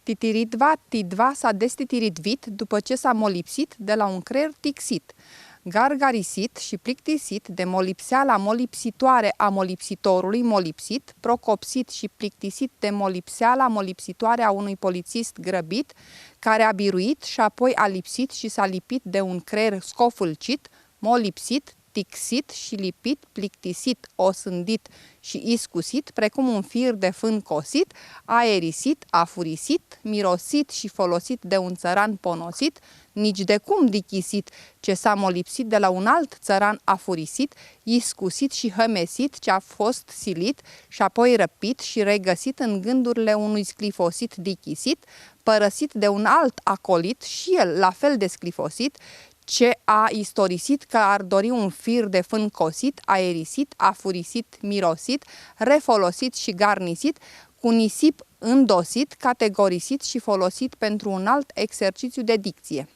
Titiritva, tidva s-a destitiritvit după ce s-a molipsit de la un creier tixit, gargarisit și plictisit de molipseala molipsitoare a molipsitorului molipsit, procopsit și plictisit de molipseala molipsitoare a unui polițist grăbit, care a biruit și apoi a lipsit și s-a lipit de un creier scofâlcit, molipsit, tixit și lipit, plictisit, osândit și iscusit, precum un fir de fân cosit, aerisit, afurisit, mirosit și folosit de un țăran ponosit, nici de cum dichisit, ce s-a molipsit de la un alt țăran afurisit, iscusit și hămesit, ce a fost silit și apoi răpit și regăsit în gândurile unui sclifosit dichisit, părăsit de un alt acolit și el la fel de sclifosit, ce a istorisit că ar dori un fir de fân cosit, aerisit, afurisit, mirosit, refolosit și garnisit, cu nisip îndosit, categorisit și folosit pentru un alt exercițiu de dicție.